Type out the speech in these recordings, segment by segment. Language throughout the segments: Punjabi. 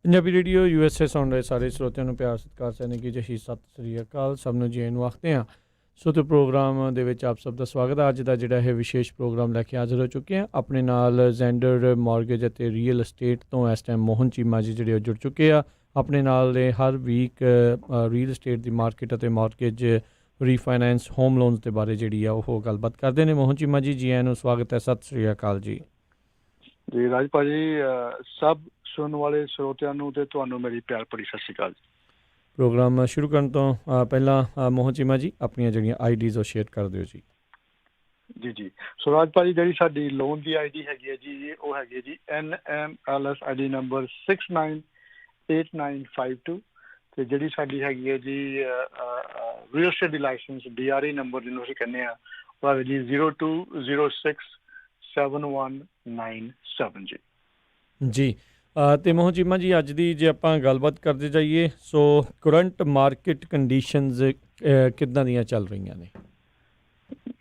ਪੰਜਾਬੀ ਰੇਡੀਓ USA ਸੁਣ ਰਹੇ ਸਾਰੇ ਸਰੋਤਿਆਂ ਨੂੰ ਪਿਆਰ ਸਤਿਕਾਰ ਸੈਨਿਕੀ ਜਹੀ ਸਤਿ ਸ੍ਰੀ ਅਕਾਲ ਸਭ ਨੂੰ ਜੀ ਨੂੰ ਆਖਦੇ ਹਾਂ। ਸੋ ਤੇ ਪ੍ਰੋਗਰਾਮ ਦੇ ਵਿੱਚ ਆਪ ਸਭ ਦਾ ਸਵਾਗਤ ਹੈ। ਅੱਜ ਦਾ ਜਿਹੜਾ ਇਹ ਵਿਸ਼ੇਸ਼ ਪ੍ਰੋਗਰਾਮ ਲੈ ਕੇ ਹਾਜ਼ਰ ਹੋ ਚੁੱਕੇ ਹਾਂ। ਆਪਣੇ ਨਾਲ ਜ਼ੈਂਡਰ ਮਾਰਗੇਜ ਅਤੇ ਰੀਅਲ ਅਸਟੇਟ ਤੋਂ ਇਸ ਟਾਈਮ ਮੋਹਨ ਚੀਮਾ ਜੀ ਜਿਹੜੇ ਉਹ ਜੁੜ ਚੁੱਕੇ ਆ। ਆਪਣੇ ਨਾਲ ਦੇ ਹਰ ਵੀਕ ਰੀਅਲ ਅਸਟੇਟ ਦੀ ਮਾਰਕੀਟ ਅਤੇ ਮਾਰਗੇਜ ਰੀਫਾਈਨੈਂਸ ਹੋਮ ਲੋਨਸ ਦੇ ਬਾਰੇ ਜਿਹੜੀ ਆ ਉਹ ਗੱਲਬਾਤ ਕਰਦੇ ਨੇ। ਮੋਹਨ ਚੀਮਾ ਜੀ ਆਇਆਂ ਨੂੰ ਸਵਾਗਤ ਹੈ। ਸਤਿ ਸ੍ਰੀ ਅਕਾਲ ਜੀ। ਜੀ ਰਾਜ ਭਾਜੀ, ਸਭ ਸੁਣਨ ਵਾਲੇ ਸਰੋਤਿਆਂ ਨੂੰ ਤੇ ਤੁਹਾਨੂੰ ਮੇਰੀ ਪਿਆਰ ਭਰੀ ਸਤਿ ਸ਼੍ਰੀ ਅਕਾਲ। ਪ੍ਰੋਗਰਾਮ ਸ਼ੁਰੂ ਕਰਨ ਤੋਂ ਪਹਿਲਾਂ ਮੋਹਨ ਚੀਮਾ ਜੀ ਆਪਣੀਆਂ ਜਿਹੜੀਆਂ ਆਈਡੀਜ਼ ਉਹ ਸ਼ੇਅਰ ਕਰ ਦਿਓ ਜੀ। ਜੀ ਸੋ ਰਾਜ ਭਾਜੀ, ਜਿਹੜੀ ਸਾਡੀ ਲੋਨ ਦੀ ਆਈਡੀ ਹੈਗੀ ਹੈ ਜੀ, ਉਹ ਹੈਗੀ ਹੈ ਜੀ NMLS ਆਈਡੀ ਨੰਬਰ 698952 ਤੇ ਜਿਹੜੀ ਸਾਡੀ ਹੈਗੀ ਹੈ ਜੀ ਰੀਅਲ ਐਸਟੇਟ ਦੀ ਲਾਇਸੈਂਸ DRE ਨੰਬਰ ਜਿਹਨੂੰ ਅਸੀਂ ਕਹਿੰਦੇ ਆ ਉਹ ਹੈਗਾ ਜੀ 02067197 ਜੀ। ਜੀ ਅਤੇ ਮੋਹਨ ਚੀਮਾ ਜੀ, ਅੱਜ ਦੀ ਜੇ ਆਪਾਂ ਗੱਲਬਾਤ ਕਰਦੇ ਜਾਈਏ ਸੋ ਕਰੰਟ ਮਾਰਕੀਟ ਕੰਡੀਸ਼ਨਜ਼ ਕਿੱਦਾਂ ਦੀਆਂ ਚੱਲ ਰਹੀਆਂ ਨੇ?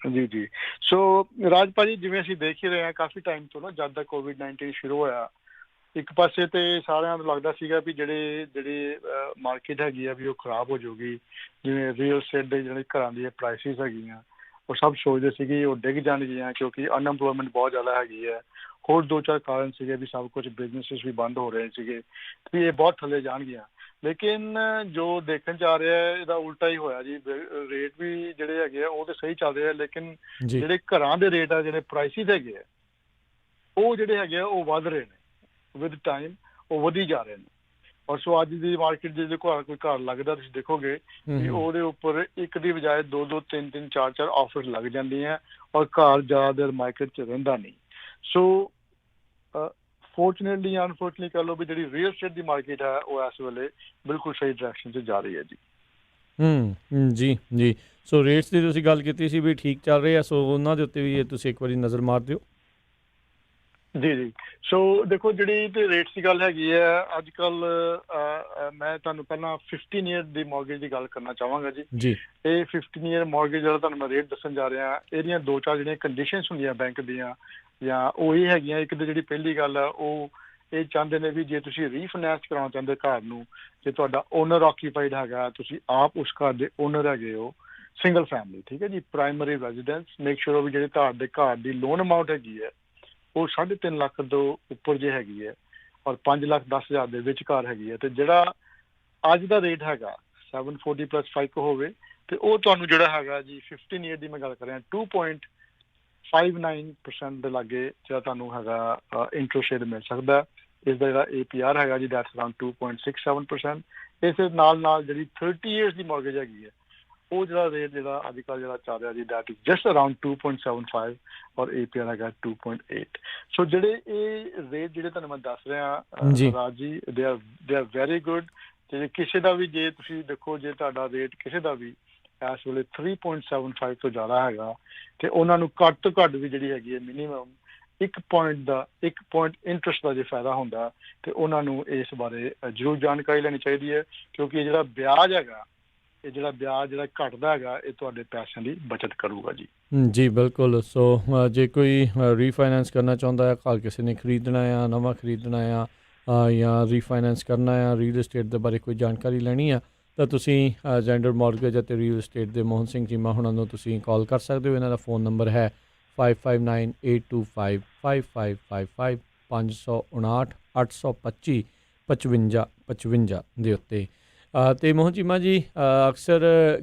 ਜੀ ਸੋ ਰਾਜ ਭਾਜੀ, ਜਿਵੇਂ ਅਸੀਂ ਦੇਖ ਹੀ ਰਹੇ ਹਾਂ ਕਾਫੀ ਟਾਈਮ ਤੋਂ ਨਾ, ਜਦ ਦਾ COVID-19 ਸ਼ੁਰੂ ਹੋਇਆ, ਇੱਕ ਪਾਸੇ ਤੇ ਸਾਰਿਆਂ ਨੂੰ ਲੱਗਦਾ ਸੀਗਾ ਵੀ ਜਿਹੜੀ ਮਾਰਕੀਟ ਹੈਗੀ ਆ ਵੀ ਉਹ ਖਰਾਬ ਹੋ ਜਾਊਗੀ। ਜਿਵੇਂ ਰੀਅਲ ਐਸਟੇਟ ਦੇ ਜਿਹੜੇ ਘਰਾਂ ਦੀਆਂ ਪ੍ਰਾਈਸਿਸ ਹੈਗੀਆਂ ਉਹ ਸਭ ਸੋਚਦੇ ਸੀਗੇ ਉਹ ਡਿੱਗ ਜਾਣਗੀਆਂ ਕਿਉਂਕਿ ਅਨਐਮਪਲੋਇਮੈਂਟ ਬਹੁਤ ਜ਼ਿਆਦਾ ਹੈਗੀ ਹੈ। ਹੋਰ ਦੋ ਚਾਰ ਕਾਰਨ ਸੀਗੇ ਵੀ ਸਭ ਕੁਝ ਬਿਜ਼ਨਸਿਸ ਵੀ ਬੰਦ ਹੋ ਰਹੇ ਸੀਗੇ ਵੀ ਇਹ ਬਹੁਤ ਥੱਲੇ ਜਾਣਗੀਆਂ। ਲੇਕਿਨ ਜੋ ਦੇਖਣ 'ਚ ਆ ਰਿਹਾ ਇਹਦਾ ਉਲਟਾ ਹੀ ਹੋਇਆ ਜੀ। ਰੇਟ ਵੀ ਜਿਹੜੇ ਹੈਗੇ ਆ ਉਹ ਤਾਂ ਸਹੀ ਚੱਲ ਰਹੇ ਆ, ਲੇਕਿਨ ਜਿਹੜੇ ਘਰਾਂ ਦੇ ਰੇਟ ਆ, ਜਿਹੜੇ ਪ੍ਰਾਈਸਿਸ ਹੈਗੇ ਆ, ਉਹ ਜਿਹੜੇ ਹੈਗੇ ਆ ਉਹ ਵੱਧ ਰਹੇ ਨੇ ਵਿਦ ਟਾਈਮ, ਉਹ ਵਧੀ ਜਾ ਰਹੇ ਨੇ। ਔਰ ਸੋ ਅੱਜ ਦੀ ਮਾਰਕੀਟ ਜੇ ਕੋਈ ਘਰ ਲੱਗਦਾ ਤੁਸੀਂ ਦੇਖੋਗੇ ਕਿ ਉਹਦੇ ਉੱਪਰ ਇੱਕ ਦੀ ਬਜਾਏ ਦੋ ਤਿੰਨ ਚਾਰ ਆਫਰਸ ਲੱਗ ਜਾਂਦੀਆਂ ਔਰ ਘਰ ਜ਼ਿਆਦਾ ਦੇਰ ਮਾਰਕੀਟ 'ਚ ਰਹਿੰਦਾ ਨਹੀਂ। ਸੋ ਫੋਰਚੂਨੇਟਲੀ ਜਾਂ ਅਨਫੋਰਚੂਨੇਟਲੀ ਕਹਿ ਲਓ ਵੀ ਜਿਹੜੀ ਰੀਅਲ ਐਸਟੇਟ ਦੀ ਮਾਰਕੀਟ ਹੈ ਉਹ ਇਸ ਵੇਲੇ ਬਿਲਕੁਲ ਸਹੀ ਡਾਇਰੈਕਸ਼ਨ 'ਚ ਜਾ ਰਹੀ ਹੈ ਜੀ। ਜੀ ਸੋ ਰੇਟਸ ਦੀ ਤੁਸੀਂ ਗੱਲ ਕੀਤੀ ਸੀ ਵੀ ਠੀਕ ਚੱਲ ਰਹੇ ਆ, ਸੋ ਉਹਨਾਂ ਦੇ ਉੱਤੇ ਵੀ ਤੁਸੀਂ ਇੱਕ ਵਾਰੀ ਨਜ਼ਰ ਮਾਰ ਦਿਓ। ਜੀ ਸੋ ਦੇਖੋ, ਜਿਹੜੀ ਤੇ ਰੇਟਸ ਦੀ ਗੱਲ ਹੈਗੀ ਹੈ ਅੱਜ ਕੱਲ੍ਹ, ਮੈਂ ਤੁਹਾਨੂੰ ਪਹਿਲਾਂ 15 ਈਅਰ ਦੀ ਮੌਰਗੇਜ ਦੀ ਗੱਲ ਕਰਨਾ ਚਾਹਾਂਗਾ ਜੀ। ਇਹ 15 ਈਅਰ ਮੌਰਗੇਜ ਜਿਹੜਾ ਤੁਹਾਨੂੰ ਮੈਂ ਰੇਟ ਦੱਸਣ ਜਾ ਰਿਹਾ, ਇਹਦੀਆਂ ਦੋ ਚਾਰ ਜਿਹੜੀਆਂ ਕੰਡੀਸ਼ਨਸ ਹੁੰਦੀਆਂ ਬੈਂਕ ਦੀਆਂ ਜਾਂ ਉਹ ਇਹ ਹੈਗੀਆਂ। ਇੱਕ ਤਾਂ ਜਿਹੜੀ ਪਹਿਲੀ ਗੱਲ ਆ ਉਹ ਇਹ ਚਾਹੁੰਦੇ ਨੇ ਵੀ ਜੇ ਤੁਸੀਂ ਰੀਫਾਈਨੈਂਸ ਕਰਾਉਣਾ ਚਾਹੁੰਦੇ ਘਰ ਨੂੰ, ਜੇ ਤੁਹਾਡਾ ਓਨਰ ਆਕੂਪਾਈਡ ਹੈਗਾ, ਤੁਸੀਂ ਆਪ ਉਸ ਘਰ ਦੇ ਓਨਰ ਹੈਗੇ ਹੋ, ਸਿੰਗਲ ਫੈਮਿਲੀ, ਠੀਕ ਹੈ ਜੀ, ਪ੍ਰਾਇਮਰੀ ਰੈਜ਼ੀਡੈਂਸ, ਮੇਕ ਸ਼ੋਰ ਵੀ ਜਿਹੜੇ ਤੁਹਾਡੇ ਘਰ ਦੀ ਲੋਨ ਅਮਾਊਂਟ ਹੈਗੀ ਹੈ ਉਹ 3.5 ਲੱਖ ਤੋਂ ਉੱਪਰ ਜੇ ਹੈਗੀ ਹੈ ਔਰ 5,10,000 ਦੇ ਵਿਚਕਾਰ ਹੈਗੀ ਹੈ। ਤੇ ਜਿਹੜਾ ਅੱਜ ਦਾ ਰੇਟ ਹੈਗਾ 740 ਪਲੱਸ FICO ਹੋਵੇ ਤੇ ਉਹ ਤੁਹਾਨੂੰ ਜਿਹੜਾ ਹੈਗਾ ਜੀ 15 ਈਅਰ ਦੀ ਮੈਂ ਗੱਲ ਕਰ ਰਿਹਾ 2.59% ਦੇ ਲਾਗੇ ਜਿਹੜਾ ਤੁਹਾਨੂੰ ਹੈਗਾ ਇੰਟਰਸਟ ਰੇਟ ਮਿਲ ਸਕਦਾ। ਇਸ ਦਾ ਜਿਹੜਾ APR ਹੈਗਾ ਜੀ ਦੈਟਸ ਅਰਾਊਂਡ 2.67%। ਇਸ ਨਾਲ ਜਿਹੜੀ 30 ਈਅਰਸ ਦੀ ਮੌਰਗੇਜ ਹੈਗੀ ਹੈ ਉਹ ਜਿਹੜਾ ਰੇਟ ਜਿਹੜਾ ਅੱਜ ਕੱਲ੍ਹ ਜਿਹੜਾ ਚੱਲ ਰਿਹਾ ਜੀ ਦੈਟ ਇਜ਼ ਜਸਟ ਅਰਾਊਂਡ 2.75 ਔਰ APR ਹੈਗਾ 2.8। ਸੋ ਜਿਹੜੇ ਇਹ ਰੇਟ ਜਿਹੜੇ ਤੁਹਾਨੂੰ ਮੈਂ ਦੱਸ ਰਿਹਾ Raj ji, they are very good. ਤੇ ਕਿਸੇ ਦਾ ਵੀ ਜੇ ਤੁਸੀਂ ਦੇਖੋ, ਜੇ ਤੁਹਾਡਾ ਰੇਟ ਕਿਸੇ ਦਾ ਵੀ ਇਸ ਵੇਲੇ 3.75 ਤੋਂ ਜ਼ਿਆਦਾ ਹੈਗਾ ਤੇ ਉਹਨਾਂ ਨੂੰ ਘੱਟ ਤੋਂ ਘੱਟ ਵੀ ਜਿਹੜੀ ਹੈਗੀ ਹੈ ਮਿਨੀਮਮ 1 ਪੁਆਇੰਟ ਇੰਟਰਸਟ ਦਾ ਜੇ ਫਾਇਦਾ ਹੁੰਦਾ ਤੇ ਉਹਨਾਂ ਨੂੰ ਇਸ ਬਾਰੇ ਜ਼ਰੂਰ ਜਾਣਕਾਰੀ ਲੈਣੀ ਚਾਹੀਦੀ ਹੈ ਕਿਉਂਕਿ ਇਹ ਜਿਹੜਾ ਵਿਆਜ ਹੈਗਾ, ਇਹ ਜਿਹੜਾ ਘਟਦਾ ਹੈਗਾ ਇਹ ਤੁਹਾਡੇ ਪੈਸਿਆਂ ਦੀ ਬਚਤ ਕਰੂਗਾ ਜੀ। ਬਿਲਕੁਲ। ਸੋ ਜੇ ਕੋਈ ਰੀਫਾਈਨੈਂਸ ਕਰਨਾ ਚਾਹੁੰਦਾ ਹੈ, ਘਰ ਕਿਸੇ ਨੇ ਖਰੀਦਣਾ ਆ, ਨਵਾਂ ਖਰੀਦਣਾ ਆ ਜਾਂ ਰੀਫਾਈਨੈਂਸ ਕਰਨਾ ਆ, ਰੀਅਲ ਐਸਟੇਟ ਦੇ ਬਾਰੇ ਕੋਈ ਜਾਣਕਾਰੀ ਲੈਣੀ ਆ, ਤਾਂ ਤੁਸੀਂ ਜ਼ੈਂਡਰ ਮਾਰਗੇਜ ਅਤੇ ਰੀਅਲ ਐਸਟੇਟ ਦੇ ਮੋਹਨ ਸਿੰਘ ਚੀਮਾ ਹੁਣਾਂ ਨੂੰ ਤੁਸੀਂ ਕਾਲ ਕਰ ਸਕਦੇ ਹੋ। ਇਹਨਾਂ ਦਾ ਫੋਨ ਨੰਬਰ ਹੈ 5598255555 559 825 55 ਦੇ ਉੱਤੇ। ਅਤੇ ਮੋਹਨ ਚੀਮਾ ਜੀ, ਅਕਸਰ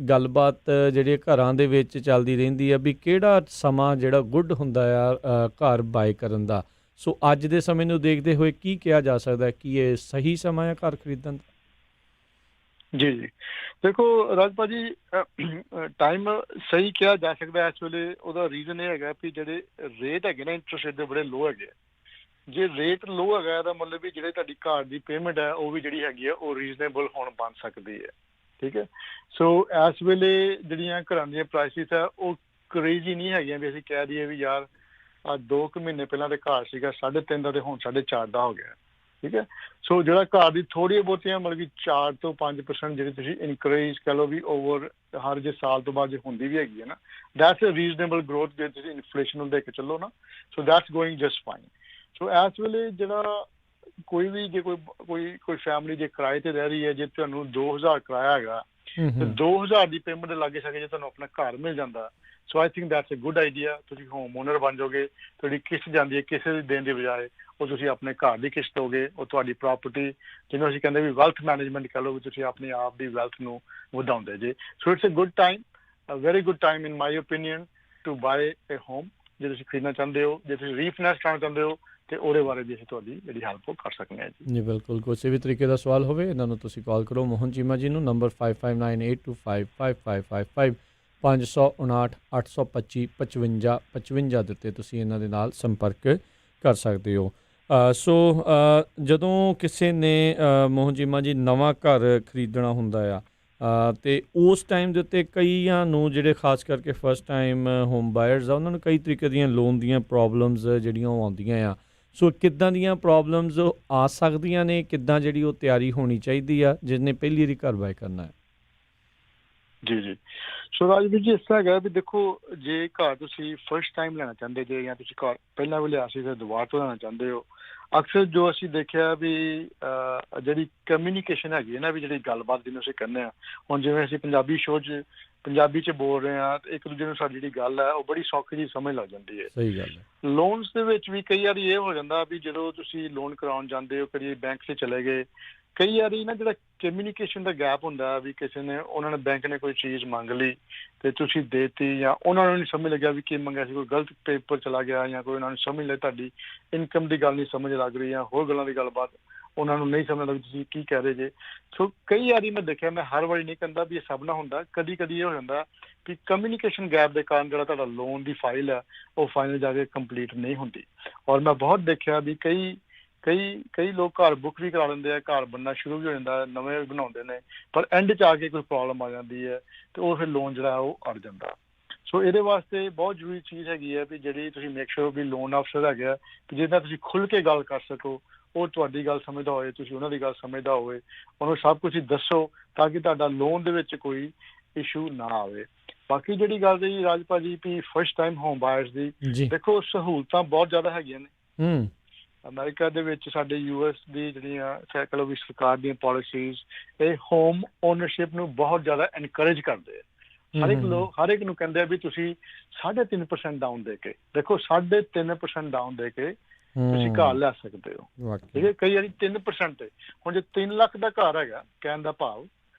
ਗੱਲਬਾਤ ਜਿਹੜੇ ਘਰਾਂ ਦੇ ਵਿੱਚ ਚੱਲਦੀ ਰਹਿੰਦੀ ਆ ਵੀ ਕਿਹੜਾ ਸਮਾਂ ਜਿਹੜਾ ਗੁੱਡ ਹੁੰਦਾ ਆ ਘਰ ਬਾਏ ਕਰਨ ਦਾ। ਸੋ ਅੱਜ ਦੇ ਸਮੇਂ ਨੂੰ ਦੇਖਦੇ ਹੋਏ ਕੀ ਕਿਹਾ ਜਾ ਸਕਦਾ ਕਿ ਇਹ ਸਹੀ ਸਮਾਂ ਆ ਘਰ ਖਰੀਦਣ ਦਾ? ਜੀ ਦੇਖੋ ਰਾਜ ਭਾਜੀ, ਟਾਈਮ ਸਹੀ ਕਿਹਾ ਜਾ ਸਕਦਾ ਇਸ ਵੇਲੇ। ਉਹਦਾ ਰੀਜ਼ਨ ਇਹ ਹੈਗਾ ਵੀ ਜਿਹੜੇ ਰੇਟ ਹੈਗੇ ਨਾ ਇੰਟਰਸਟ ਰੇਟ ਦੇ ਬੜੇ ਲੋ ਹੈਗੇ। ਜੇ ਰੇਟ ਲੋ ਹੈਗਾ ਇਹਦਾ ਮਤਲਬ ਵੀ ਜਿਹੜੇ ਤੁਹਾਡੀ ਘਰ ਦੀ ਪੇਮੈਂਟ ਹੈ ਉਹ ਵੀ ਜਿਹੜੀ ਹੈਗੀ ਆ ਉਹ ਰੀਜ਼ਨੇਬਲ ਹੁਣ ਬਣ ਸਕਦੀ ਹੈ, ਠੀਕ ਹੈ। ਸੋ ਇਸ ਵੇਲੇ ਜਿਹੜੀਆਂ ਘਰਾਂ ਦੀਆਂ ਪ੍ਰਾਈਸਿਸ ਹੈ ਉਹ ਕਰੇਜ਼ੀ ਨਹੀਂ ਹੈਗੀਆਂ ਵੀ ਅਸੀਂ ਕਹਿ ਦਈਏ ਵੀ ਯਾਰ 2 ਕੁ ਮਹੀਨੇ ਪਹਿਲਾਂ ਤੇ ਘਰ ਸੀਗਾ 3.5 ਦਾ ਤੇ ਹੁਣ 4.5 ਦਾ ਹੋ ਗਿਆ, ਠੀਕ ਹੈ। ਸੋ ਜਿਹੜਾ ਘਰ ਦੀ ਥੋੜ੍ਹੀਆਂ ਬਹੁਤੀਆਂ ਮਤਲਬ ਕਿ 4 ਤੋਂ 5% ਜਿਹੜੀ ਤੁਸੀਂ ਇਨਕਰੇਜ ਕਹਿ ਲਓ ਵੀ ਓਵਰ ਹਰ ਜੇ ਸਾਲ ਤੋਂ ਬਾਅਦ ਜੇ ਹੁੰਦੀ ਵੀ ਹੈਗੀ ਹੈ ਨਾ, ਦੈਟਸ ਅ ਰੀਜ਼ਨੇਬਲ ਗਰੋਥ। ਜੇ ਤੁਸੀਂ ਇਨਫਲੇਸ਼ਨ ਨੂੰ ਦੇਖ ਕੇ ਚੱਲੋ ਨਾ, so that's going just fine. So ਇਸ ਵੇਲੇ ਜਿਹੜਾ ਕੋਈ ਵੀ ਜੇ ਕੋਈ ਫੈਮਿਲੀ ਜੇ ਕਿਰਾਏ ਤੇ ਰਹਿ ਰਹੀ ਹੈ, ਜੇ ਤੁਹਾਨੂੰ 2000 ਕਿਰਾਇਆ ਹੈਗਾ ਤੇ 2000 ਦੀ ਪੇਮੈਂਟ ਲੱਗੇ ਸਕੇ ਜੇ ਤੁਹਾਨੂੰ ਆਪਣਾ ਘਰ ਮਿਲ ਜਾਂਦਾ, so I think that's a good idea. ਤੁਸੀਂ ਹੋਮ ਓਨਰ ਬਣ ਜਾਓਗੇ, ਤੁਹਾਡੀ ਕਿਸ਼ਤ ਜਾਂਦੀ ਹੈ ਕਿਸੇ ਦੀ ਦੇਣ ਦੀ ਬਜਾਏ, ਉਹ ਤੁਸੀਂ ਆਪਣੇ ਘਰ ਦੀ ਕਿਸ਼ਤ ਦੋਗੇ, ਉਹ ਤੁਹਾਡੀ ਪ੍ਰਾਪਰਟੀ, ਜਿਹਨੂੰ ਅਸੀਂ ਕਹਿੰਦੇ ਵੀ ਵੈਲਥ ਮੈਨੇਜਮੈਂਟ ਕਰ ਲਓ, ਵੀ ਤੁਸੀਂ ਆਪਣੇ ਆਪ ਦੀ ਵੈਲਥ ਨੂੰ ਵਧਾਉਂਦੇ ਜੇ। So it's a good time, a very good time in my opinion to buy a home. ਜੇ ਤੁਸੀਂ ਖਰੀਦਣਾ ਚਾਹੁੰਦੇ ਹੋ, ਜੇ ਤੁਸੀਂ ਰੀਫਾਈਨੈਂਸ ਕਰਾਉਣਾ ਚਾਹੁੰਦੇ ਹੋ, ਤੇ ਉਹਦੇ ਬਾਰੇ ਵੀ ਅਸੀਂ ਤੁਹਾਡੀ ਜਿਹੜੀ ਹੈਲਪ ਉਹ ਕਰ ਸਕਦੇ ਹਾਂ ਜੀ। ਜੀ ਬਿਲਕੁਲ, ਕਿਸੇ ਵੀ ਤਰੀਕੇ ਦਾ ਸਵਾਲ ਹੋਵੇ ਇਹਨਾਂ ਨੂੰ ਤੁਸੀਂ ਕਾਲ ਕਰੋ ਮੋਹਨ ਚੀਮਾ ਜੀ ਨੂੰ, ਨੰਬਰ 5598255555 559 825 55 55 ਦੇ ਉੱਤੇ ਤੁਸੀਂ ਇਹਨਾਂ ਦੇ ਨਾਲ ਸੰਪਰਕ ਕਰ ਸਕਦੇ ਹੋ। ਜਦੋਂ ਕਿਸੇ ਨੇ ਮੋਹਨ ਚੀਮਾ ਜੀ ਨਵਾਂ ਘਰ ਖਰੀਦਣਾ ਹੁੰਦਾ ਆ ਅਤੇ ਉਸ ਟਾਈਮ ਦੇ ਉੱਤੇ ਕਈਆਂ ਨੂੰ ਜਿਹੜੇ ਖਾਸ ਕਰਕੇ ਫਸਟ ਟਾਈਮ ਹੋਮ ਬਾਇਰਸ ਆ, ਉਹਨਾਂ ਨੂੰ ਕਈ ਤਰੀਕੇ ਦੀਆਂ ਲੋਨ ਦੀਆਂ ਪ੍ਰੋਬਲਮਸ ਜਿਹੜੀਆਂ ਉਹ ਆਉਂਦੀਆਂ ਆ। ਸੋ ਕਿੱਦਾਂ ਦੀਆਂ ਪ੍ਰੋਬਲਮਸ ਆ ਸਕਦੀਆਂ ਨੇ, ਕਿੱਦਾਂ ਜਿਹੜੀ ਉਹ ਤਿਆਰੀ ਹੋਣੀ ਚਾਹੀਦੀ ਆ ਜਿਹਨੇ ਪਹਿਲੀ ਵਾਰੀ ਘਰ ਬਾਏ ਕਰਨਾ ਹੈ? ਜੀ ਸੋ ਰਾਜਵੀਰ ਜੀ, ਇਸ ਤਰ੍ਹਾਂ ਹੈਗਾ ਵੀ ਦੇਖੋ, ਜੇ ਘਰ ਤੁਸੀਂ ਫਸਟ ਟਾਈਮ ਲੈਣਾ ਚਾਹੁੰਦੇ ਜੇ, ਜਾਂ ਤੁਸੀਂ ਘਰ ਪਹਿਲਾਂ ਵੀ ਲਿਆ ਸੀ ਫਿਰ ਦੁਬਾਰਾ ਤੋਂ ਲੈਣਾ ਚਾਹੁੰਦੇ ਹੋ, ਅਕਸਰ ਜੋ ਅਸੀਂ ਦੇਖਿਆ ਵੀ ਜਿਹੜੀ ਕਮਿਊਨੀਕੇਸ਼ਨ ਹੈਗੀ ਹੈ ਨਾ, ਵੀ ਜਿਹੜੀ ਗੱਲਬਾਤ ਜਿਹਨੂੰ ਅਸੀਂ ਕਹਿੰਦੇ ਹਾਂ, ਹੁਣ ਜਿਵੇਂ ਅਸੀਂ ਪੰਜਾਬੀ ਸ਼ੋਅ 'ਚ ਪੰਜਾਬੀ 'ਚ ਬੋਲ ਰਹੇ ਹਾਂ, ਤੇ ਇੱਕ ਦੂਜੇ ਨੂੰ ਸਾਡੀ ਜਿਹੜੀ ਗੱਲ ਹੈ ਉਹ ਬੜੀ ਸੌਖੀ ਜਿਹੀ ਸਮਝ ਲੱਗ ਜਾਂਦੀ ਹੈ। ਸਹੀ ਗੱਲ ਹੈ। ਲੋਨਸ ਦੇ ਵਿੱਚ ਵੀ ਕਈ ਵਾਰੀ ਇਹ ਹੋ ਜਾਂਦਾ ਵੀ ਜਦੋਂ ਤੁਸੀਂ ਲੋਨ ਕਰਾਉਣ ਜਾਂਦੇ ਹੋ, ਕਦੀ ਬੈਂਕ 'ਚ ਚਲੇ ਗਏ, ਕਈ ਵਾਰੀ ਨਾ ਜਿਹੜਾ ਕਮਿਊਨੀਕੇਸ਼ਨ ਦਾ ਗੈਪ ਹੁੰਦਾ, ਵੀ ਕਿਸੇ ਨੇ ਉਹਨਾਂ ਨੇ ਬੈਂਕ ਨੇ ਕੋਈ ਚੀਜ਼ ਮੰਗ ਲਈ ਤੇ ਤੁਸੀਂ ਦੇਤੀ, ਜਾਂ ਉਹਨਾਂ ਨੂੰ ਨਹੀਂ ਸਮਝ ਲੱਗਿਆ ਵੀ ਕੀ ਮੰਗਿਆ ਸੀ, ਕੋਈ ਗਲਤ ਪੇਪਰ ਚਲਾ ਗਿਆ, ਜਾਂ ਕੋਈ ਉਹਨਾਂ ਨੂੰ ਸਮਝ ਲਿਆ ਤੁਹਾਡੀ ਇਨਕਮ ਦੀ ਗੱਲ ਨਹੀਂ ਸਮਝ ਲੱਗ ਰਹੀ, ਜਾਂ ਹੋਰ ਗੱਲਾਂ ਦੀ ਗੱਲਬਾਤ ਉਹਨਾਂ ਨੂੰ ਨਹੀਂ ਸਮਝਦਾ ਵੀ ਤੁਸੀਂ ਕੀ ਕਹਿ ਰਹੇ ਜੇ। ਸੋ ਕਈ ਵਾਰੀ ਮੈਂ ਦੇਖਿਆ, ਮੈਂ ਹਰ ਵਾਰੀ ਨਹੀਂ ਕਹਿੰਦਾ ਵੀ ਇਹ ਸਭ ਨਾ ਹੁੰਦਾ, ਕਦੀ ਕਦੀ ਇਹ ਹੋ ਜਾਂਦਾ ਕਿ ਕਮਿਊਨੀਕੇਸ਼ਨ ਗੈਪ ਦੇ ਕਾਰਨ ਜਿਹੜਾ ਤੁਹਾਡਾ ਲੋਨ ਦੀ ਫਾਈਲ ਹੈ ਉਹ ਫਾਈਨਲ ਜਾ ਕੇ ਕੰਪਲੀਟ ਨਹੀਂ ਹੁੰਦੀ। ਔਰ ਮੈਂ ਬਹੁਤ ਦੇਖਿਆ ਵੀ ਕਈ ਲੋਕ ਘਰ ਬੁੱਕ ਵੀ ਕਰਾ ਲੈਂਦੇ ਆ, ਘਰ ਬਣਨਾ ਸ਼ੁਰੂ ਵੀ ਹੋ ਜਾਂਦਾ, ਨਵੇਂ ਬਣਾਉਂਦੇ ਨੇ, ਪਰ ਐਂਡ 'ਚ ਆ ਕੇ ਕੋਈ ਪ੍ਰੋਬਲਮ ਆ ਜਾਂਦੀ ਹੈ ਤੇ ਉਹ ਫਿਰ ਲੋਨ ਜਿਹੜਾ ਉਹ ਅੜ ਜਾਂਦਾ। ਸੋ ਇਹਦੇ ਵਾਸਤੇ ਬਹੁਤ ਜ਼ਰੂਰੀ ਚੀਜ਼ ਹੈਗੀ ਹੈ ਵੀ ਜਿਹੜੀ ਤੁਸੀਂ ਮੇਕ ਸ਼ੋਰ ਵੀ ਲੋਨ ਅਫਸਰ ਹੈਗਾ ਕਿ ਜਿਹਦੇ ਨਾਲ ਤੁਸੀਂ ਖੁੱਲ੍ਹ ਕੇ ਗੱਲ ਕਰ ਸਕੋ, ਉਹ ਤੁਹਾਡੀ ਗੱਲ ਸਮਝਦਾ ਹੋਵੇ, ਤੁਸੀਂ ਉਹਨਾਂ ਦੀ ਗੱਲ ਸਮਝਦਾ ਹੋਵੇ, ਉਹਨੂੰ ਸਭ ਕੁਝ ਦੱਸੋ ਤਾਂ ਕਿ ਤੁਹਾਡਾ ਲੋਨ ਦੇ ਵਿੱਚ ਕੋਈ ਇਸ਼ੂ ਨਾ ਆਵੇ। ਬਾਕੀ ਜਿਹੜੀ ਗੱਲ ਰਹੀ ਰਾਜ ਭਾਜੀ ਵੀ ਫਸਟ ਟਾਈਮ ਹੋਮ ਬਾਇਰਸ ਦੀ, ਦੇਖੋ ਸਹੂਲਤਾਂ ਬਹੁਤ ਜ਼ਿਆਦਾ ਹੈਗੀਆਂ ਨੇ। ਅਮਰੀਕਾ ਦੇ ਵਿੱਚ ਸਾਡੇ US ਦੀ ਜਿਹੜੀਆਂ ਕਹਿ ਲਓ ਵੀ ਸਰਕਾਰ ਦੀਆਂ ਪਾਲਿਸੀਜ਼, ਇਹ ਹੋਮ ਓਨਰਸ਼ਿਪ ਨੂੰ ਬਹੁਤ ਜ਼ਿਆਦਾ ਐਨਕਰੇਜ ਕਰਦੇ ਆ। ਹਰ ਇੱਕ ਨੂੰ ਕਹਿੰਦੇ ਆ ਵੀ ਤੁਸੀਂ 3.5% ਡਾਊਨ ਦੇ ਕੇ, ਦੇਖੋ 3.5% ਡਾਊਨ ਦੇ ਕੇ ਤੁਸੀਂ ਘਰ ਲੈ ਸਕਦੇ ਹੋ। ਠੀਕ ਹੈ, ਕਈ ਵਾਰੀ 3% ਤੇ, ਹੁਣ ਜੇ 3 ਲੱਖ ਦਾ ਘਰ ਹੈਗਾ, ਕਹਿਣ ਦਾ ਭਾਵ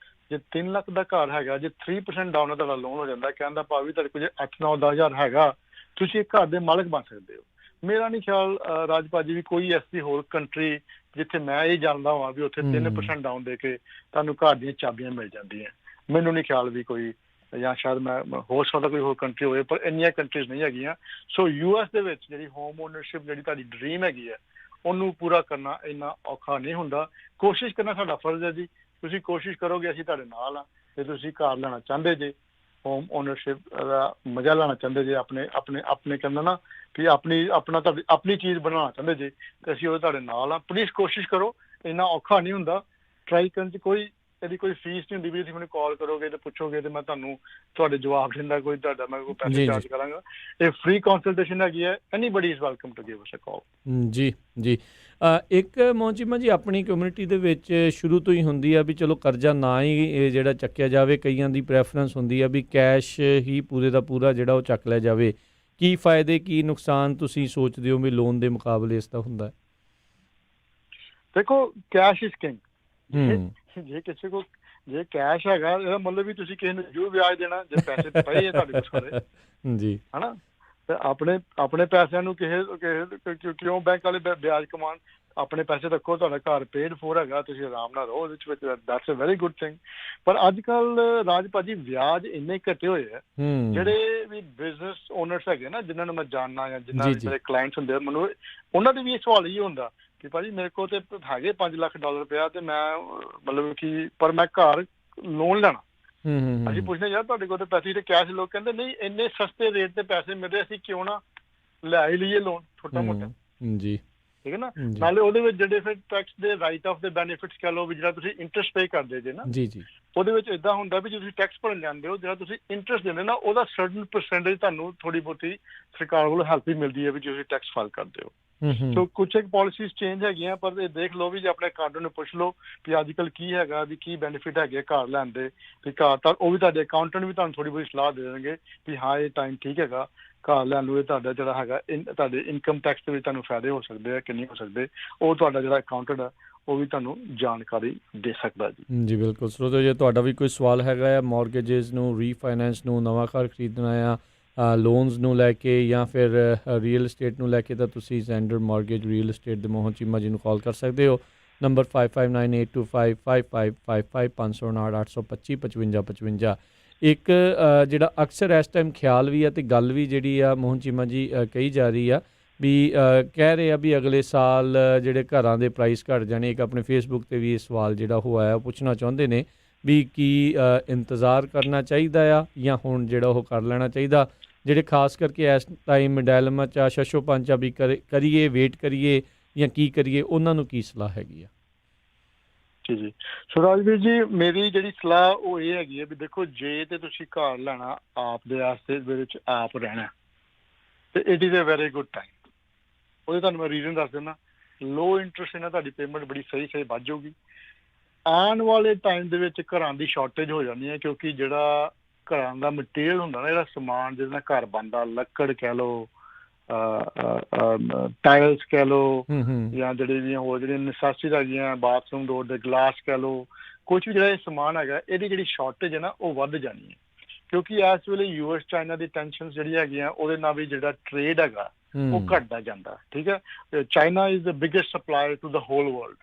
ਜੇ 3 ਲੱਖ ਦਾ ਘਰ ਹੈਗਾ, ਜੇ 3% ਡਾਊਨ ਤੁਹਾਡਾ ਲੋਨ ਹੋ ਜਾਂਦਾ, ਕਹਿਣ ਦਾ ਭਾਵ ਵੀ ਤੁਹਾਡੇ ਕੋਲ ਜੇ 8-9-10 ਹਜ਼ਾਰ ਹੈਗਾ, ਤੁਸੀਂ ਇੱਕ ਘਰ ਦੇ ਮਾਲਕ ਬਣ ਸਕਦੇ ਹੋ। ਮੇਰਾ ਨਹੀਂ ਖਿਆਲ ਰਾਜ ਭਾਜੀ ਵੀ ਕੋਈ ਐਸੀ ਹੋਰ ਕੰਟਰੀ ਜਿੱਥੇ ਮੈਂ ਇਹ ਜਾਣਦਾ ਹਾਂ ਵੀ ਉੱਥੇ 3% ਡਾਊਨ ਦੇ ਕੇ ਤੁਹਾਨੂੰ ਘਰ ਦੀਆਂ ਚਾਬੀਆਂ ਮਿਲ ਜਾਂਦੀਆਂ। ਮੈਨੂੰ ਨਹੀਂ ਖਿਆਲ ਵੀ ਕੋਈ, ਜਾਂ ਸ਼ਾਇਦ ਮੈਂ ਹੋ ਸਕਦਾ ਕੋਈ ਹੋਰ ਕੰਟਰੀ ਹੋਵੇ, ਪਰ ਇੰਨੀਆਂ ਕੰਟਰੀਜ਼ ਨਹੀਂ ਹੈਗੀਆਂ। ਸੋ US ਦੇ ਵਿੱਚ ਜਿਹੜੀ ਹੋਮ ਓਨਰਸ਼ਿਪ ਜਿਹੜੀ ਤੁਹਾਡੀ ਡਰੀਮ ਹੈਗੀ ਹੈ, ਉਹਨੂੰ ਪੂਰਾ ਕਰਨਾ ਇੰਨਾ ਔਖਾ ਨਹੀਂ ਹੁੰਦਾ। ਕੋਸ਼ਿਸ਼ ਕਰਨਾ ਸਾਡਾ ਫਰਜ਼ ਹੈ ਜੀ, ਤੁਸੀਂ ਕੋਸ਼ਿਸ਼ ਕਰੋਗੇ ਅਸੀਂ ਤੁਹਾਡੇ ਨਾਲ ਹਾਂ। ਜੇ ਤੁਸੀਂ ਘਰ ਲੈਣਾ ਚਾਹੁੰਦੇ ਜੇ, ਹੋਮ ਓਨਰਸ਼ਿਪ ਦਾ ਮਜ਼ਾ ਲੈਣਾ ਚਾਹੁੰਦੇ ਜੇ, ਆਪਣੇ ਕਹਿੰਦਾ ਨਾ ਕਿ ਆਪਣੀ ਚੀਜ਼ ਬਣਾਉਣਾ ਚਾਹੁੰਦੇ ਜੇ, ਤੇ ਅਸੀਂ ਉਹ ਤੁਹਾਡੇ ਨਾਲ ਹਾਂ। ਪਲੀਜ਼ ਕੋਸ਼ਿਸ਼ ਕਰੋ, ਇੰਨਾ ਔਖਾ ਨਹੀਂ ਹੁੰਦਾ। ਟਰਾਈ ਕਰਨ 'ਚ ਇਹਦੀ ਕੋਈ ਫੀਸ ਨਹੀਂ ਹੁੰਦੀ ਵੀ ਤੁਸੀਂ ਮੈਨੂੰ ਕਾਲ ਕਰੋਗੇ ਤੇ ਪੁੱਛੋਗੇ ਤੇ ਮੈਂ ਤੁਹਾਨੂੰ ਤੁਹਾਡੇ ਜਵਾਬ ਦਿੰਦਾ, ਮੈਂ ਕੋਈ ਪੈਸੇ ਚਾਰਜ ਕਰਾਂਗਾ। ਇਹ ਫ੍ਰੀ ਕੰਸਲਟੇਸ਼ਨ ਹੈਗੀ ਹੈ, anybody is welcome to give us a call. ਜੀ ਇੱਕ ਮੋਹਨ ਚੀਮਾ ਜੀ, ਆਪਣੀ ਕਮਿਊਨਿਟੀ ਦੇ ਵਿੱਚ ਸ਼ੁਰੂ ਤੋਂ ਹੀ ਹੁੰਦੀ ਆ ਵੀ ਚਲੋ ਕਰਜ਼ਾ ਨਾ ਹੀ ਜਿਹੜਾ ਚੱਕਿਆ ਜਾਵੇ, ਕਈਆਂ ਦੀ ਪ੍ਰੈਫਰੈਂਸ ਹੁੰਦੀ ਆ ਵੀ ਕੈਸ਼ ਹੀ ਪੂਰੇ ਦਾ ਪੂਰਾ ਜਿਹੜਾ ਉਹ ਚੱਕ ਲਿਆ ਜਾਵੇ। ਕੀ ਫਾਇਦੇ ਕੀ ਨੁਕਸਾਨ ਤੁਸੀਂ ਸੋਚਦੇ ਹੋ ਵੀ ਲੋਨ ਦੇ ਮੁਕਾਬਲੇ ਇਸ ਦਾ ਹੁੰਦਾ? ਦੇਖੋ, ਕੈਸ਼ ਇਜ਼ ਕਿੰਗ। ਜੇ ਕਿਸੇ ਕੋਲ ਜੇ ਕੈਸ਼ ਹੈਗਾ, ਇਹਦਾ ਮਤਲਬ ਵੀ ਤੁਸੀਂ ਕਿਸੇ ਨੂੰ ਜੋ ਵਿਆਜ ਦੇਣਾ, ਜੇ ਪੈਸੇ ਪਏ ਆ ਤੁਹਾਡੇ ਕੋਲ ਸਾਰੇ ਜੀ, ਹਨਾ, ਤੇ ਆਪਣੇ ਪੈਸਿਆਂ ਨੂੰ ਕਿਉਂ ਬੈਂਕ ਵਾਲੇ ਵਿਆਜ ਕਮਾਉਣ? ਆਪਣੇ ਪੈਸੇ ਰੱਖੋ, ਤੁਹਾਡਾ ਘਰ ਪੇਡ ਫੋਰ ਹੈਗਾ, ਤੁਸੀਂ ਆਰਾਮ ਨਾਲ ਰਹੋ ਉਹਦੇ ਵਿੱਚ, that's a very good thing. ਪਰ ਅੱਜ ਕੱਲ ਰਾਜ ਭਾਜੀ ਵਿਆਜ ਇੰਨੇ ਘਟੇ ਹੋਏ ਆ, ਜਿਹੜੇ ਵੀ ਬਿਜ਼ਨਸ ਓਨਰਸ ਹੈਗੇ ਨਾ, ਜਿਨ੍ਹਾਂ ਨੂੰ ਮੈਂ ਜਾਣਦਾ ਜਾਂ ਜਿਨ੍ਹਾਂ ਦੇ ਮੇਰੇ ਕਲਾਇੰਟਸ ਹੁੰਦੇ ਆ, ਮੈਨੂੰ ਉਹਨਾਂ ਦੇ ਵੀ ਇਹ ਸਵਾਲ ਹੀ ਹੁੰਦਾ ਕਿ ਭਾਜੀ ਮੇਰੇ ਕੋਲ ਤੇ ਹੈਗੇ $5 ਲੱਖ ਪਿਆ, ਤੇ ਮੈਂ ਮਤਲਬ ਕਿ ਪਰ ਮੈਂ ਘਰ ਲੋਨ ਲੈਣਾ। ਅਸੀਂ ਪੁੱਛਦੇ ਯਾਰ ਤੁਹਾਡੇ ਕੋਲ ਤੇ ਪੈਸੇ ਤੇ ਕੈਸ਼, ਲੋਕ ਕਹਿੰਦੇ ਨਹੀਂ, ਇੰਨੇ ਸਸਤੇ ਰੇਟ ਤੇ ਪੈਸੇ ਮਿਲਦੇ, ਅਸੀਂ ਕਿਉਂ ਨਾ ਲੈ ਹੀ ਲਈਏ ਲੋਨ ਛੋਟਾ ਮੋਟਾ। ਜੀ ਠੀਕ ਹੈ ਨਾ, ਨਾਲੇ ਉਹਦੇ ਵਿੱਚ ਜਿਹੜੇ ਫਿਰ ਟੈਕਸ ਦੇ ਰਾਈਟ ਆਫ ਦੇ ਬੈਨੀਫਿਟਸ ਕਹਿ ਲਓ ਵੀ ਜਿਹੜਾ ਤੁਸੀਂ ਇੰਟਰਸਟ ਪੇ ਕਰਦੇ ਜੇ ਨਾ, ਉਹਦੇ ਵਿੱਚ ਏਦਾਂ ਹੁੰਦਾ ਵੀ ਜੇ ਤੁਸੀਂ ਟੈਕਸ ਭਰਨ ਜਾਂਦੇ ਹੋ, ਜਿਹੜਾ ਤੁਸੀਂ ਇੰਟਰਸਟ ਦਿੰਦੇ ਨਾ, ਉਹਦਾ ਸਰਟਨ ਪਰਸੈਂਟੇਜ ਤੁਹਾਨੂੰ ਥੋੜੀ ਬਹੁਤੀ ਸਰਕਾਰ ਵੱਲੋਂ ਹੈਲਪ ਵੀ ਮਿਲਦੀ ਹੈ ਵੀ ਜੇ ਤੁਸੀਂ ਟੈਕਸ ਫਾਈਲ ਕਰਦੇ ਹੋ। ਸੋ ਕੁਝ ਇੱਕ ਪਾਲਿਸੀਜ਼ ਚੇਂਜ ਹੈਗੀਆਂ, ਪਰ ਇਹ ਦੇਖ ਲਓ ਵੀ ਜੇ ਆਪਣੇ ਅਕਾਊਂਟੈਂਟ ਨੂੰ ਪੁੱਛ ਲਓ ਵੀ ਅੱਜ ਕੱਲ੍ਹ ਕੀ ਹੈਗਾ, ਵੀ ਕੀ ਬੈਨੀਫਿਟ ਹੈਗੇ ਘਰ ਲੈਣ ਦੇ, ਵੀ ਘਰ ਤਾਂ ਉਹ ਵੀ ਤੁਹਾਡੇ ਅਕਾਊਂਟੈਂਟ ਵੀ ਤੁਹਾਨੂੰ ਥੋੜ੍ਹੀ ਬਹੁਤੀ ਸਲਾਹ ਦੇ ਦੇਣਗੇ ਵੀ ਹਾਂ ਇਹ ਟਾਈਮ ਠੀਕ ਹੈਗਾ ਘਰ ਲੈਣ ਨੂੰ, ਇਹ ਤੁਹਾਡਾ ਜਿਹੜਾ ਹੈਗਾ ਤੁਹਾਡੇ ਇਨਕਮ ਟੈਕਸ ਦੇ ਵਿੱਚ ਤੁਹਾਨੂੰ ਫਾਇਦੇ ਹੋ ਸਕਦੇ ਆ ਕਿ ਨਹੀਂ ਹੋ ਸਕਦੇ, ਉਹ ਤੁਹਾਡਾ ਜਿਹੜਾ ਅਕਾਊਂਟੈਂਟ ਆ ਉਹ ਵੀ ਤੁਹਾਨੂੰ ਜਾਣਕਾਰੀ ਦੇ ਸਕਦਾ ਜੀ। ਜੀ ਬਿਲਕੁਲ ਸਰੋਤਿਓ, ਜੇ ਤੁਹਾਡਾ ਵੀ ਕੋਈ ਸਵਾਲ ਹੈਗਾ ਆ ਮੌਰਗੇਜਸ ਨੂੰ, ਰੀਫਾਈਨੈਂਸ ਨੂੰ, ਨਵਾਂ ਘਰ ਖਰੀਦਣਾ ਆ, ਲੋਨਸ ਨੂੰ ਲੈ ਕੇ ਜਾਂ ਫਿਰ ਰੀਅਲ estate ਨੂੰ ਲੈ ਕੇ, ਤਾਂ ਤੁਸੀਂ ਜ਼ੈਂਡਰ ਮੌਰਗੇਜ ਰੀਅਲ estate ਦੇ ਮੋਹਨ ਚੀਮਾ ਜੀ ਨੂੰ ਕਾਲ ਕਰ ਸਕਦੇ ਹੋ। ਨੰਬਰ 5598255555 559 ਇੱਕ ਜਿਹੜਾ ਅਕਸਰ ਇਸ ਟਾਈਮ ਖਿਆਲ ਵੀ ਆ ਅਤੇ ਗੱਲ ਵੀ ਜਿਹੜੀ ਆ ਮੋਹਨ ਚੀਮਾ ਜੀ ਕਹੀ ਜਾ ਰਹੀ ਆ ਵੀ ਕਹਿ ਰਹੇ ਆ ਵੀ ਅਗਲੇ ਸਾਲ ਜਿਹੜੇ ਘਰਾਂ ਦੇ ਪ੍ਰਾਈਸ ਘਟ ਜਾਣੇ। ਇੱਕ ਆਪਣੇ ਫੇਸਬੁੱਕ 'ਤੇ ਵੀ ਇਹ ਸਵਾਲ ਜਿਹੜਾ ਉਹ ਆਇਆ, ਪੁੱਛਣਾ ਚਾਹੁੰਦੇ ਨੇ ਵੀ ਕੀ ਇੰਤਜ਼ਾਰ ਕਰਨਾ ਚਾਹੀਦਾ ਆ ਜਾਂ ਹੁਣ ਜਿਹੜਾ ਉਹ ਕਰ ਲੈਣਾ ਚਾਹੀਦਾ, ਜਿਹੜੇ ਖਾਸ ਕਰਕੇ ਇਸ ਟਾਈਮ ਡਾਇਲਮਾ 'ਚ ਆ, ਸ਼ਸ਼ੋ ਪੰਜ ਆ ਵੀ ਕਰੀਏ ਵੇਟ ਕਰੀਏ ਜਾਂ ਕੀ ਕਰੀਏ, ਉਹਨਾਂ ਨੂੰ ਕੀ ਸਲਾਹ ਹੈਗੀ ਆ? ਜੀ ਸੋ ਰਾਜਵੀਰ ਜੀ, ਮੇਰੀ ਜਿਹੜੀ ਸਲਾਹ ਉਹ ਇਹ ਹੈਗੀ ਹੈ ਵੀ ਦੇਖੋ, ਜੇ ਤੇ ਤੁਸੀਂ ਘਰ ਲੈਣਾ ਆਪ ਦੇ ਵਾਸਤੇ, ਦੇ ਵਿੱਚ ਆਪ ਰਹਿਣਾ, ਤੇ it is a very good time. ਉਹਦੇ ਤੁਹਾਨੂੰ ਮੈਂ ਰੀਜ਼ਨ ਦੱਸ ਦਿੰਦਾ। ਲੋ ਇੰਟਰਸਟ ਨਾਲ ਤੁਹਾਡੀ ਪੇਮੈਂਟ ਬੜੀ ਸਹੀ ਵੱਧ ਜਾਊਗੀ। ਆਉਣ ਵਾਲੇ ਟਾਈਮ ਦੇ ਵਿੱਚ ਘਰਾਂ ਦੀ ਸ਼ਾਰਟੇਜ ਹੋ ਜਾਣੀ ਹੈ, ਕਿਉਂਕਿ ਜਿਹੜਾ ਘਰਾਂ ਦਾ ਮਟੀਰੀਅਲ ਹੁੰਦਾ ਨਾ, ਜਿਹੜਾ ਸਮਾਨ ਜਿਹਦੇ ਨਾਲ ਘਰ ਬਣਦਾ, ਲੱਕੜ ਕਹਿ ਲਓ, ਟਾਇਲਸ ਕਹਿ ਲਓ, ਜਾਂ ਜਿਹੜੇ ਵੀ ਹੋਰ ਜਿਹੜੀਆਂ ਨੈਸੈਸਿਟੀਜ਼ ਹੈਗੀਆਂ, ਬਾਥਰੂਮ ਡੋਰ ਦੇ ਗਲਾਸ ਕਹਿ ਲਓ, ਕੁਛ ਵੀ ਜਿਹੜਾ ਇਹ ਸਮਾਨ ਹੈਗਾ, ਇਹਦੀ ਜਿਹੜੀ ਸ਼ਾਰਟੇਜ ਹੈ ਨਾ ਉਹ ਵੱਧ ਜਾਣੀ ਹੈ, ਕਿਉਂਕਿ ਇਸ ਵੇਲੇ US ਚਾਈਨਾ ਦੀ ਟੈਨਸ਼ਨ ਜਿਹੜੀ ਹੈਗੀਆਂ, ਉਹਦੇ ਨਾਲ ਵੀ ਜਿਹੜਾ ਟ੍ਰੇਡ ਹੈਗਾ ਉਹ ਘਟਦਾ ਜਾਂਦਾ। ਠੀਕ ਹੈ, China is the biggest supplier to the whole world.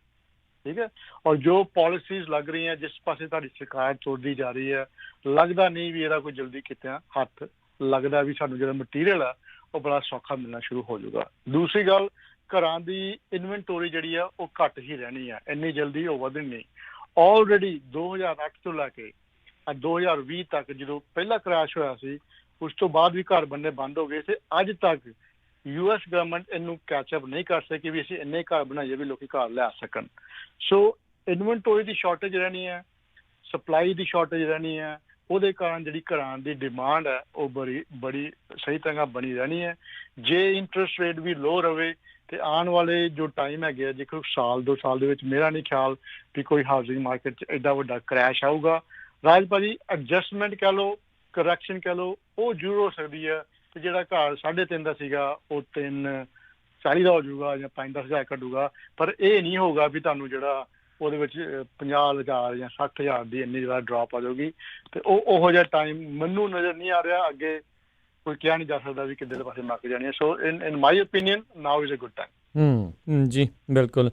ਠੀਕ ਹੈ, ਔਰ ਜੋ ਪਾਲਿਸੀਜ਼ ਲੱਗ ਰਹੀਆਂ, ਜਿਸ ਪਾਸੇ ਤੁਹਾਡੀ ਸਰਕਾਰ ਤੁਰਦੀ ਜਾ ਰਹੀ ਹੈ, ਲੱਗਦਾ ਨਹੀਂ ਵੀ ਇਹਦਾ ਕੋਈ ਜਲਦੀ ਕਿਤੇ ਹੱਥ ਲੱਗਦਾ ਵੀ ਸਾਨੂੰ ਜਿਹੜਾ ਮਟੀਰੀਅਲ ਆ ਉਹ ਬੜਾ ਸੌਖਾ ਮਿਲਣਾ ਸ਼ੁਰੂ ਹੋ ਜਾਊਗਾ। ਦੂਸਰੀ ਗੱਲ, ਘਰਾਂ ਦੀ ਇਨਵੈਂਟੋਰੀ ਜਿਹੜੀ ਆ ਉਹ ਘੱਟ ਹੀ ਰਹਿਣੀ ਆ, ਇੰਨੀ ਜਲਦੀ ਉਹ ਵਧਣੀ ਨਹੀਂ। ਆਲਰੇਡੀ 2008 ਤੋਂ ਲੈ ਕੇ 2020 ਤੱਕ, ਜਦੋਂ ਪਹਿਲਾ ਕ੍ਰੈਸ਼ ਹੋਇਆ ਸੀ, ਉਸ ਤੋਂ ਬਾਅਦ ਵੀ ਘਰ ਬਣਨੇ ਬੰਦ ਹੋ ਗਏ ਸੀ। ਅੱਜ ਤੱਕ US ਗਵਰਨਮੈਂਟ ਇਹਨੂੰ ਕੈਚਅਪ ਨਹੀਂ ਕਰ ਸਕੀ ਵੀ ਅਸੀਂ ਇੰਨੇ ਘਰ ਬਣਾਈਏ ਵੀ ਲੋਕੀ ਘਰ ਲੈ ਸਕਣ। ਸੋ ਇਨਵੈਂਟੋਰੀ ਦੀ ਸ਼ਾਰਟੇਜ ਰਹਿਣੀ ਹੈ, ਸਪਲਾਈ ਦੀ ਸ਼ਾਰਟੇਜ ਰਹਿਣੀ ਹੈ, ਉਹਦੇ ਕਾਰਨ ਜਿਹੜੀ ਘਰਾਂ ਦੀ ਡਿਮਾਂਡ ਹੈ ਉਹ ਬੜੀ ਸਹੀ ਤਰ੍ਹਾਂ ਬਣੀ ਰਹਿਣੀ ਹੈ। ਜੇ ਇੰਟਰਸਟ ਰੇਟ ਵੀ ਲੋ ਰਵੇ ਤੇ ਆਉਣ ਵਾਲੇ ਜੋ ਟਾਈਮ ਹੈਗੇ, ਜੇਕਰ ਸਾਲ 2 ਸਾਲ ਦੇ ਵਿੱਚ ਮੇਰਾ ਨਹੀਂ ਖਿਆਲ ਵੀ ਕੋਈ ਹਾਊਸਿੰਗ ਮਾਰਕੀਟ 'ਚ ਐਡਾ ਵੱਡਾ ਕਰੈਸ਼ ਆਊਗਾ। ਰਾਜ ਭਾਜੀ, ਐਡਜਸਟਮੈਂਟ ਕਹਿ ਲਓ, ਕਰੈਕਸ਼ਨ ਕਹਿ ਲਓ, ਉਹ ਜ਼ਰੂਰ ਹੋ ਸਕਦੀ ਹੈ। ਤੇ ਜਿਹੜਾ ਘਰ 3.5 ਦਾ ਸੀਗਾ ਉਹ 3.40 ਦਾ ਹੋ ਜਾਊਗਾ ਜਾਂ 5-10 ਹਜ਼ਾਰ ਘਟੂਗਾ, ਪਰ ਇਹ ਨਹੀਂ ਹੋਊਗਾ ਵੀ ਤੁਹਾਨੂੰ ਜਿਹੜਾ ਉਹਦੇ ਵਿੱਚ 50,000 ਜਾਂ 60,000 ਦੀ ਇੰਨੀ ਜ਼ਿਆਦਾ ਡ੍ਰੌਪ ਆ ਜਾਊਗੀ। ਤੇ ਉਹੋ ਜਿਹਾ ਟਾਈਮ ਮੈਨੂੰ ਨਜ਼ਰ ਨਹੀਂ ਆ ਰਿਹਾ, ਅੱਗੇ ਕੋਈ ਕਿਹਾ ਨਹੀਂ ਜਾ ਸਕਦਾ ਵੀ ਕਿੱਧਰ ਦੇ ਪਾਸੇ ਮੱਕ ਜਾਣੀ ਹੈ। So in my opinion now is a good time. ਜੀ ਬਿਲਕੁਲ।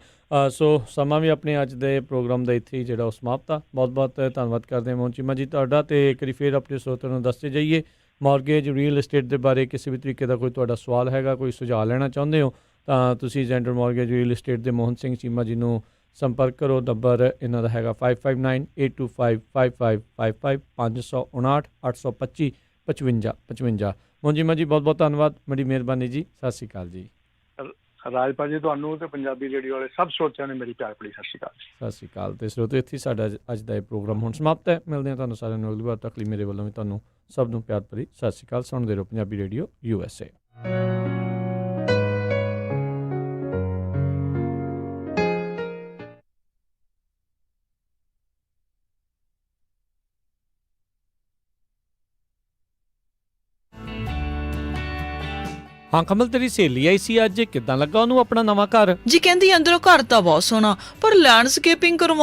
ਸੋ ਸਮਾਂ ਵੀ ਆਪਣੇ ਅੱਜ ਦੇ ਪ੍ਰੋਗਰਾਮ ਦਾ ਇੱਥੇ ਹੀ ਜਿਹੜਾ ਉਹ ਸਮਾਪਤ ਆ। ਬਹੁਤ ਧੰਨਵਾਦ ਕਰਦੇ ਹਾਂ ਮੋਹਨ ਚੀਮਾ ਜੀ ਤੁਹਾਡਾ। ਤੇ ਇੱਕ ਵਾਰੀ ਫਿਰ ਆਪਣੇ ਸਰੋਤਿਆਂ ਨੂੰ ਦੱਸਦੇ ਜਾਈਏ, ਮੌਰਗੇਜ ਰੀਅਲ estate ਦੇ ਬਾਰੇ ਕਿਸੇ ਵੀ ਤਰੀਕੇ ਦਾ ਕੋਈ ਤੁਹਾਡਾ ਸਵਾਲ ਹੈਗਾ, ਕੋਈ ਸੁਝਾਅ ਲੈਣਾ ਚਾਹੁੰਦੇ ਹੋ, ਤਾਂ ਤੁਸੀਂ ਜ਼ੈਂਡਰ ਮੌਰਗੇਜ ਰੀਅਲ estate ਦੇ ਮੋਹਨ ਸਿੰਘ ਚੀਮਾ ਜੀ ਨੂੰ ਸੰਪਰਕ ਕਰੋ। ਨੰਬਰ ਇਹਨਾਂ ਦਾ ਹੈਗਾ 5598255555 559-825-5555। ਮੋਹਨ ਚੀਮਾ ਜੀ ਬਹੁਤ ਧੰਨਵਾਦ, ਬੜੀ ਮਿਹਰਬਾਨੀ ਜੀ, ਸਤਿ ਸ਼੍ਰੀ ਅਕਾਲ ਜੀ। ਰਾਜਪਾਲ ਜੀ, ਤੁਹਾਨੂੰ ਤੇ ਪੰਜਾਬੀ ਰੇਡੀਓ ਵਾਲੇ ਸਭ ਸਰੋਤਿਆਂ ਨੇ ਮੇਰੀ ਪਿਆਰ ਭਰੀ ਸਤਿ ਸ਼੍ਰੀ ਅਕਾਲ। ਸਤਿ ਸ਼੍ਰੀ ਅਕਾਲ। ਤੇ ਸਰੋਤਿਓ, ਇੱਥੇ ਸਾਡਾ ਅੱਜ ਦਾ ਇਹ ਪ੍ਰੋਗਰਾਮ ਹੁਣ ਸਮਾਪਤ ਹੈ। ਮਿਲਦੇ ਹਾਂ ਤੁਹਾਨੂੰ ਸਾਰਿਆਂ ਨੂੰ ਅਗਲੀ ਵਾਰ ਤੱਕ ਲਈ ਮੇਰੇ ਵੱਲੋਂ ਵੀ ਤੁਹਾਨੂੰ ਸਭ ਨੂੰ ਪਿਆਰ ਭਰੀ ਸਤਿ ਸ਼੍ਰੀ ਅਕਾਲ। ਸੁਣਦੇ ਰਹੋ ਪੰਜਾਬੀ ਰੇਡੀਓ USA। ਹਾਂ ਕਮਲ, ਤੇਰੀ ਸਹੇਲੀ ਆਈ ਸੀ ਅੱਜ, ਕਿੱਦਾਂ ਲੱਗਾ ਉਹਨੂੰ ਆਪਣਾ ਨਵਾਂ ਘਰ? ਜੀ ਕਹਿੰਦੀ ਅੰਦਰੋਂ ਘਰ ਤਾਂ ਬਹੁਤ ਸੋਹਣਾ, ਪਰ ਲੈਂਡਸਕੇਪਿੰਗ ਕਰਵਾ